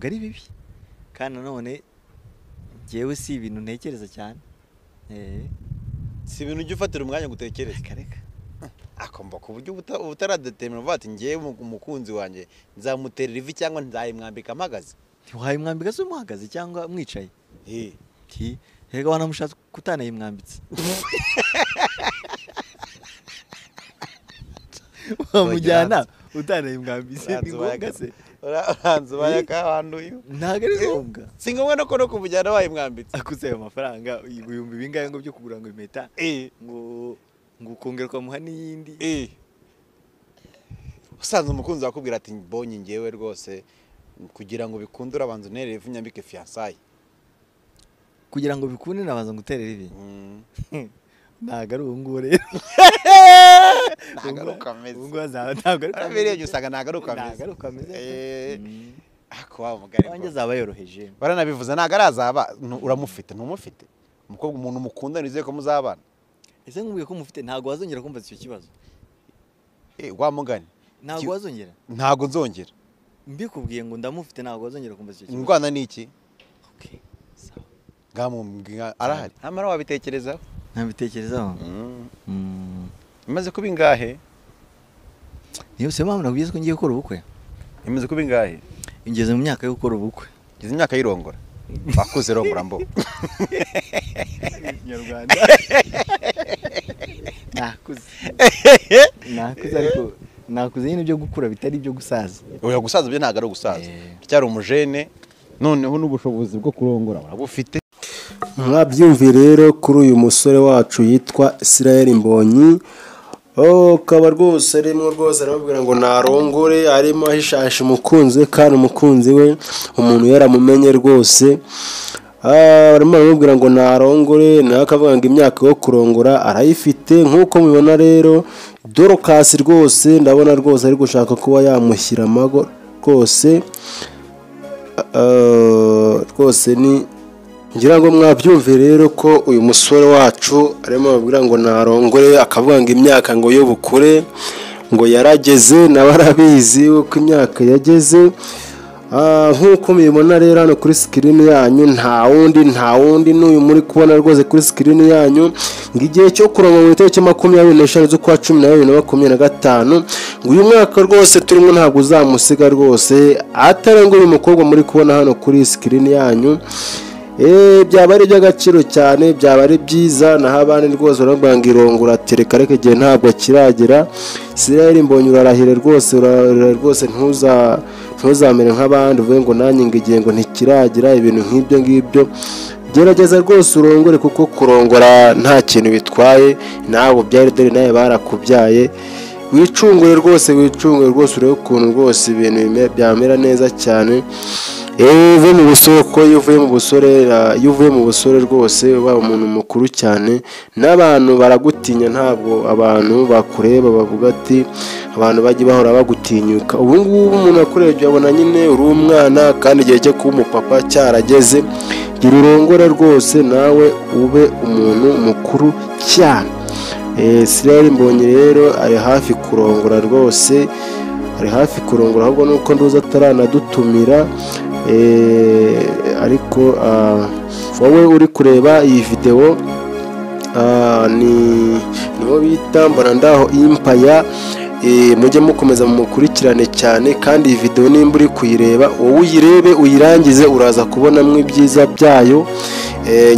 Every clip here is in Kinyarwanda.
ntabwo ari bibi kandi nanone ngewe si ibintu ntekereza cyane si ibintu ujya ufatira umwanya gutekereza reka akomba ku buryo utaradetermina uvuga ati ngewe umukunzi wanjye nzamuterera ivi cyangwa nzayimwambika mpagaze. ntiwayimwambika se umuhagaze cyangwa mwicaye rega wanamushatse kutanayimwambitse wamujyana utanayimwambitse ni ngombwa se uranze ubaye akahanduye ntabwo ari ngombwa si ngombwa no kumujyana wayimwambitse akuze ayo mafaranga ibihumbi bingahe ngo byo kugura ngo impeta ngo ukongera ukamuha n'iyindi usanze umukunzi wakubwira ati mbonye ngewe rwose kugira ngo bikunde urabanza unterere ivi nyambike fiyansaye. kugira ngo bikunde nabanza nguterere ivi ntabwo ari ubu ngubu rero ntabwo ari uko ameze ntabwo ari uko usanga ntabwo ari uko ameze ako waba umugari wanjye azaba yoroheje baranabivuze ntabwo arazaba uramufite ntumufite umukobwa umuntu mukunda nizeye ko muzabana. ese nkubwiye ko mufite ntabwo wazongera kumva icyo kibazo wa mugani ntabwo wazongera ntabwo nzongera mbikubwiye ngo ndamufite ntabwo wazongera kumva icyo kibazo. Indwara ni iki ngamumbwira arahari amara wabitekerezaho ntabitekerezaho imaze kuba ingahe niyo se mpamvu nabwiye ko ngiye gukora ubukwe imaze kuba ingahe ingeze mu myaka yo gukora ubukwe ngeze imyaka y'irongora bakuze rongora mbo Nyarwanda nakuze ariko nakuze nyine byo gukura bitari byo gusaza oya gusaza byo ntago ari gusaza cyari umujene noneho n'ubushobozi bwo kurongora barabufite. mwabyumviye rero kuri uyu musore wacu yitwa Israel Mbonyi kaba rwose arimo rwose arababwira ngo narongore arimo ahishasha umukunzi we kandi umukunzi we umuntu yaramumenye rwose barimo baramubwira ngo narongore nawe akavuga ngo imyaka yo kurongora arayifite nk'uko mubibona rero Dorcas rwose ndabona rwose ari gushaka kuba yamushyira amago rwose ni ngira ngo mwabyumve rero ko uyu musore wacu arimo ababwira ngo narongore akavuga ngo imyaka ngo y'ubukure ngo yarageze nawe arabizi uko imyaka yageze nk'uko mubibona rero hano kuri sikirini yanyu nta wundi n'uyu muri kubona rwose kuri sikirini yanyu ngo igihe cyo kurongora mu itariki 25 z'ukwa 12/2025 ngo uyu mwaka rwose turimo ntabwo uzamusiga rwose atarenga uyu mukobwa muri kubona hano kuri sikirini yanyu. Byaba ari by'agaciro cyane byaba ari byiza naho abandi rwose urabanga irongora tereka reke igihe ntabwo kiragera. Israel Mbonyi urarahire rwose ntuzamere nk'abandi uvuge ngo nanjye ngo igihe ngo ntikiragira ibintu nk'ibyo ngibyo. Gerageza rwose urongore kuko kurongora nta kintu bitwaye nabo byari dore nawe barakubyaye. Wicungure rwose urebe ukuntu rwose ibintu byamera neza cyane. Uvuye mu busore ko iyo uvuye mu busore rwose uba umuntu mukuru cyane n'abantu baragutinya ntabwo abantu bakureba bavuga ati abantu bajye bahora bagutinyuka. Ubu ngubu umuntu akurebye abona nyine uri umwana kandi igihe cyo kuba umupapa cyarageze. Gira urongore rwose nawe ube umuntu mukuru cyane. Israel Mbonyi rero ari hafi kurongora rwose ahubwo nuko nduza ataranadutumira. Ariko wowe uri kureba iyi video niho bita mbona ndaho impaya mujye mukomeza mukurikirane cyane kandi iyi video nimba uri kuyireba wowe uyirebe uyirangize uraza kubonamo ibyiza byayo.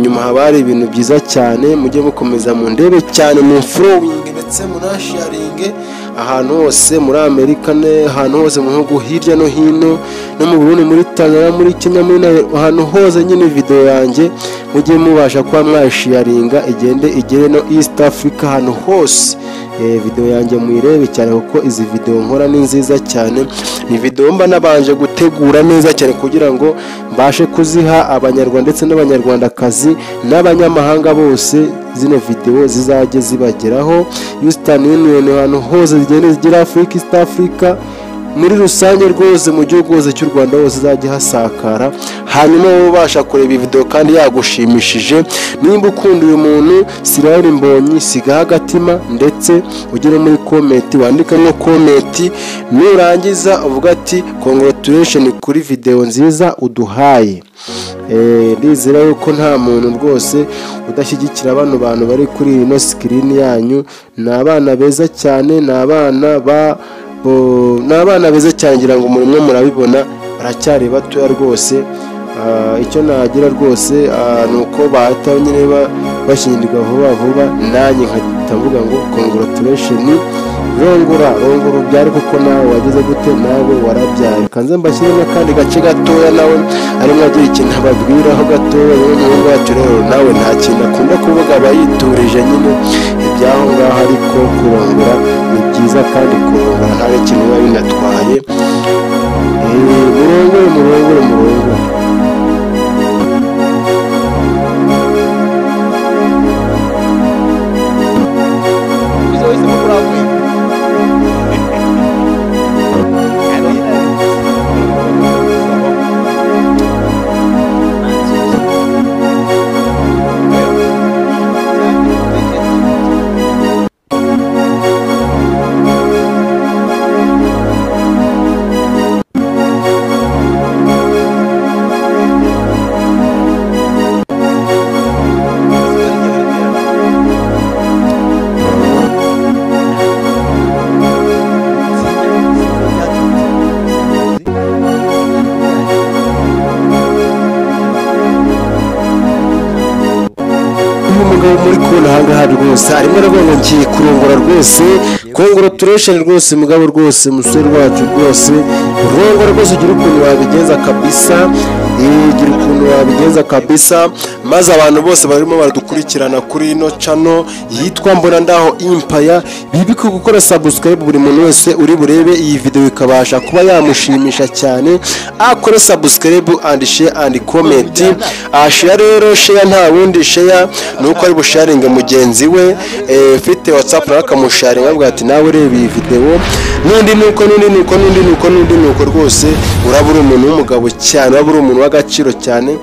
Nyuma haba hari ibintu byiza cyane mujye mukomeza mu ndebe cyane mu following ndetse munasharinge ahantu hose muri Amerika ahantu hose mu bihugu hirya no hino no mu Burundi muri Tanzania muri Kenya muri ahantu hose nyine video yanjye mujye mubasha kuba mwasharinga igere no East Africa ahantu hose. Video yanjye muyirebe cyane kuko izi video nkora ni nziza cyane. Ni video mba nabanje gutegura neza cyane kugira ngo mbashe kuziha abanyarwanda ndetse n'abanyarwandakazi n'abanyamahanga bose zino video zizajye zibageraho. Eastern Union ahantu hose zigenda zigira Africa East Africa muri rusange rwose mu gihugu hose cy'u Rwanda hose izajya hasakara, hanyuma wowe ubasha kureba video kandi yagushimishije. Nimba ukunda uyu muntu Israel Mbonyi, sigaho agatima ndetse ugere muri comment wandikamo comment, nurangiza uvuga ati congratulation kuri video nziza uduhaye. Ndizera yuko nta muntu rwose udashyigikira bano bantu bari kuri ino screen yanyu. Ni abana beza cyane, ni abana beza cyane, ngira ngo muri mwe murabibona baracyari batoya rwose. Icyo nagira rwose nuko bahita nyine bashyingirwa vuba, nanjye nkahita mvuga ngo congratulation, rongora ubyare kuko nawe wageze gute, nawe warabyaye. Kanze mbashyiremo kandi gace gatoya nawe arimo agira ikintu ababwiraho gatoya. N'ubu wacu rero nawe nta kintu akunda kuvuga, aba yiturije nyine ibyaho ngaho, ariko kurongora ni byiza kandi kurongora nta kintu biba binatwaye. Murongore muri kubona ahangaha rwose arimo aravuga ngiye kurongora rwose. Congratulation rwose mugabo rwose musore wacu rwose, rongora rwose, ugira ukuntu wabigenza kabisa, maze abantu bose barimo baradukurikirana kuri ino channel yitwa Mbona Ndaho Empire bibiko gukora subscribe. Buri muntu wese uri burebe iyi video ikabasha kuba yamushimisha cyane, akore subscribe and share and comment. Share rero, share nta wundi share nuko ari busharinga mugenzi we ufite WhatsApp nawe akamusharinga avuga ati nawe reba iyi video, n'undi nuko rwose urabura umuntu w'umugabo cyane, urabura umuntu w'agaciro cyane.